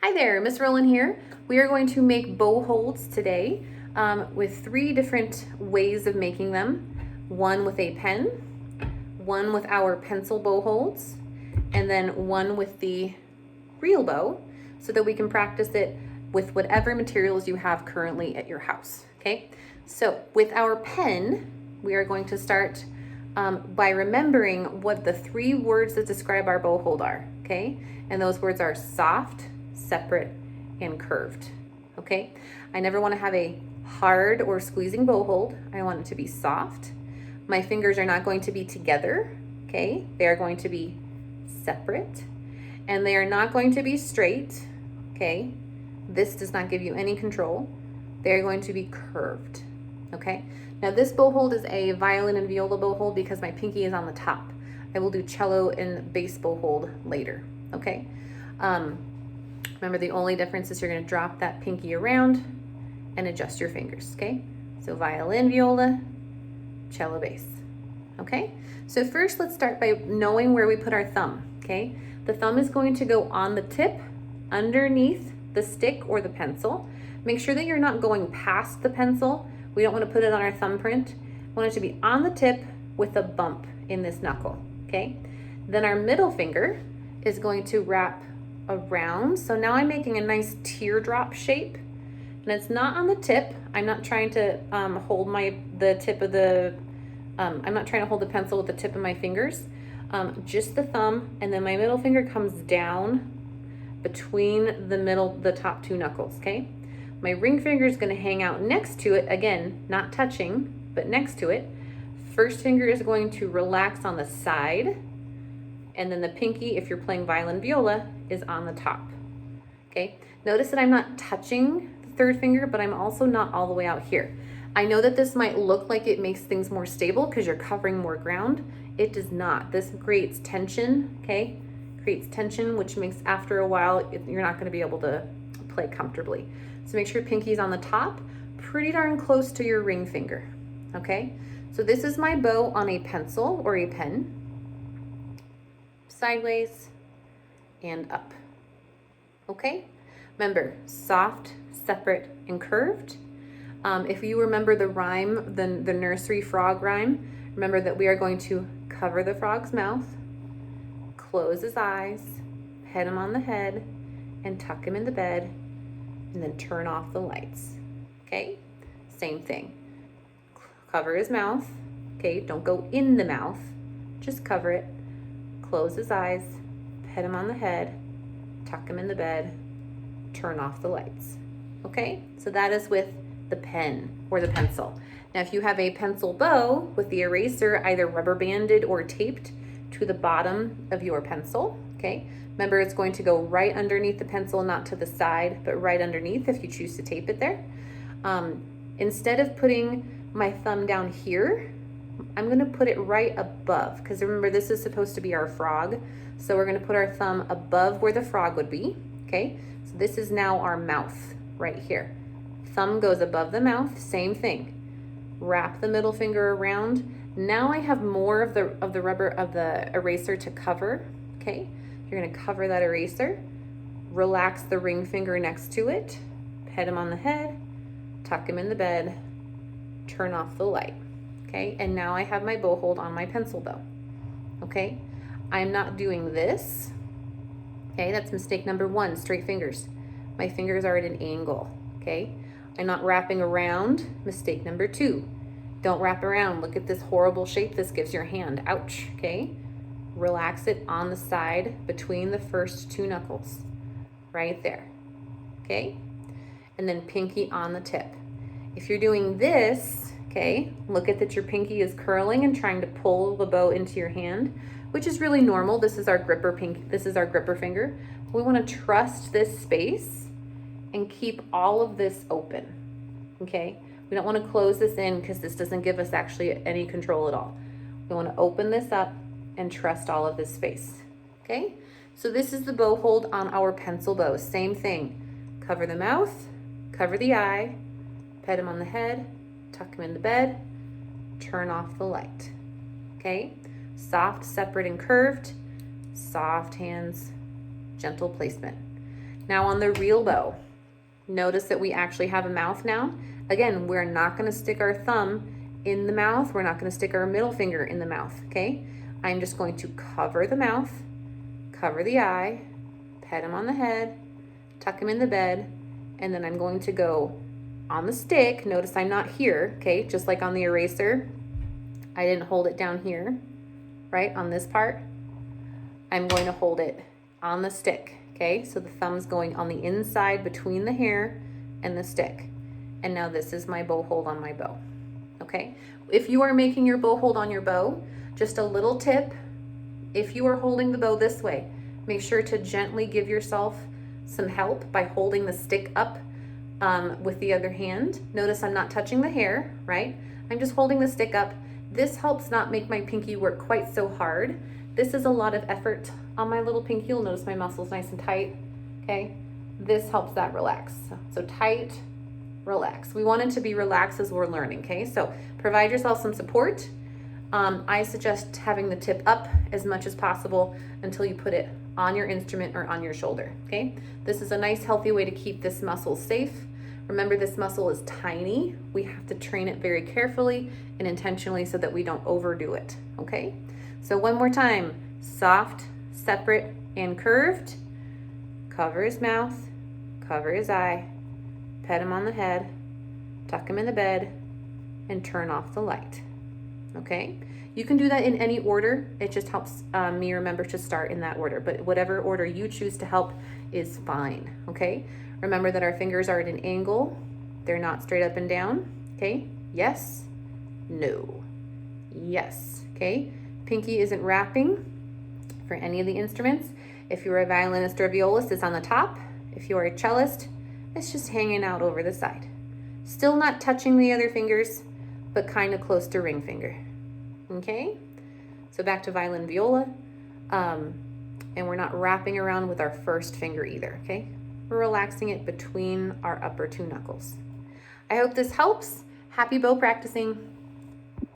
Hi there, Miss Rowland here. We are going to make bow holds today with 3 different ways of making them. One with a pen, one with our pencil bow holds, and then one with the real bow so that we can practice it with whatever materials you have currently at your house, okay? So with our pen, we are going to start by remembering what the 3 words that describe our bow hold are, okay? And those words are soft, separate, and curved, okay? I never want to have a hard or squeezing bow hold. I want it to be soft. My fingers are not going to be together, okay? They are going to be separate, and they are not going to be straight, okay? This does not give you any control. They're going to be curved, okay? Now this bow hold is a violin and viola bow hold because my pinky is on the top. I will do cello and bass bow hold later, okay? Remember, the only difference is you're going to drop that pinky around and adjust your fingers, okay? So violin, viola, cello, bass, okay? So first, let's start by knowing where we put our thumb, okay? The thumb is going to go on the tip underneath the stick or the pencil. Make sure that you're not going past the pencil. We don't want to put it on our thumbprint. We want it to be on the tip with a bump in this knuckle, okay? Then our middle finger is going to wrap around. So now I'm making a nice teardrop shape, and it's not on the tip. I'm not trying to hold the tip of the I'm not trying to hold the pencil with the tip of my fingers, just the thumb, and then my middle finger comes down between the top 2 knuckles, okay? My ring finger is going to hang out next to it, again, not touching, but next to it. First finger is going to relax on the side, and then the pinky, if you're playing violin viola, is on the top, okay? Notice that I'm not touching the 3rd finger, but I'm also not all the way out here. I know that this might look like it makes things more stable because you're covering more ground. It does not. This creates tension, okay? Creates tension, which makes after a while, you're not gonna be able to play comfortably. So make sure your pinky's on the top, pretty darn close to your ring finger, okay? So this is my bow on a pencil or a pen. Sideways and up, okay? Remember, soft, separate, and curved. If you remember the rhyme, the nursery frog rhyme, remember that we are going to cover the frog's mouth, close his eyes, pet him on the head, and tuck him in the bed, and then turn off the lights, okay? Same thing. Cover his mouth, okay? Don't go in the mouth, just cover it. Close his eyes, pet him on the head, tuck him in the bed, turn off the lights, okay? So that is with the pen or the pencil. Now, if you have a pencil bow with the eraser either rubber banded or taped to the bottom of your pencil, okay? Remember, it's going to go right underneath the pencil, not to the side, but right underneath if you choose to tape it there. Instead of putting my thumb down here, I'm gonna put it right above, because remember, this is supposed to be our frog. So we're gonna put our thumb above where the frog would be, okay? So this is now our mouth right here. Thumb goes above the mouth, same thing. Wrap the middle finger around. Now I have more of the eraser to cover, okay? You're gonna cover that eraser, relax the ring finger next to it, pet him on the head, tuck him in the bed, turn off the light, okay? And now I have my bow hold on my pencil bow, okay? I'm not doing this, okay? That's mistake number 1, straight fingers. My fingers are at an angle, okay? I'm not wrapping around, mistake number 2. Don't wrap around. Look at this horrible shape this gives your hand, ouch, okay? Relax it on the side between the first 2 knuckles, right there, okay? And then pinky on the tip. If you're doing this, okay, look at that your pinky is curling and trying to pull the bow into your hand, which is really normal. This is our gripper finger. We want to trust this space and keep all of this open, okay? We don't want to close this in because this doesn't give us actually any control at all. We want to open this up and trust all of this space, okay? So this is the bow hold on our pencil bow. Same thing. Cover the mouth, cover the eye, pet him on the head, tuck him in the bed, turn off the light, okay? Soft, separate, and curved, soft hands, gentle placement. Now on the real bow, notice that we actually have a mouth now. Again, we're not gonna stick our thumb in the mouth. We're not gonna stick our middle finger in the mouth, okay? I'm just going to cover the mouth, cover the eye, pet him on the head, tuck him in the bed, and then I'm going to go on the stick. Notice I'm not here, okay? Just like on the eraser, I didn't hold it down here, right? On this part, I'm going to hold it on the stick, okay? So the thumb's going on the inside between the hair and the stick. And now this is my bow hold on my bow, okay? If you are making your bow hold on your bow, just a little tip, if you are holding the bow this way, make sure to gently give yourself some help by holding the stick up with the other hand. Notice I'm not touching the hair, right? I'm just holding the stick up. This helps not make my pinky work quite so hard. This is a lot of effort on my little pinky. You'll notice my muscles nice and tight, okay? This helps that relax. So tight, relax. We want it to be relaxed as we're learning, okay? So provide yourself some support. I suggest having the tip up as much as possible until you put it on your instrument or on your shoulder, okay? This is a nice healthy way to keep this muscle safe. Remember, this muscle is tiny. We have to train it very carefully and intentionally so that we don't overdo it, okay? So one more time, soft, separate, and curved. Cover his mouth, cover his eye, pet him on the head, tuck him in the bed, and turn off the light, okay? You can do that in any order. It just helps me remember to start in that order, but whatever order you choose to help is fine, okay? Remember that our fingers are at an angle. They're not straight up and down, okay? Yes, no, yes, okay? Pinky isn't wrapping for any of the instruments. If you're a violinist or violist, it's on the top. If you're a cellist, it's just hanging out over the side. Still not touching the other fingers, but kind of close to ring finger. Okay, so back to violin, viola, and we're not wrapping around with our first finger either, okay? We're relaxing it between our upper two knuckles. I hope this helps. Happy bow practicing.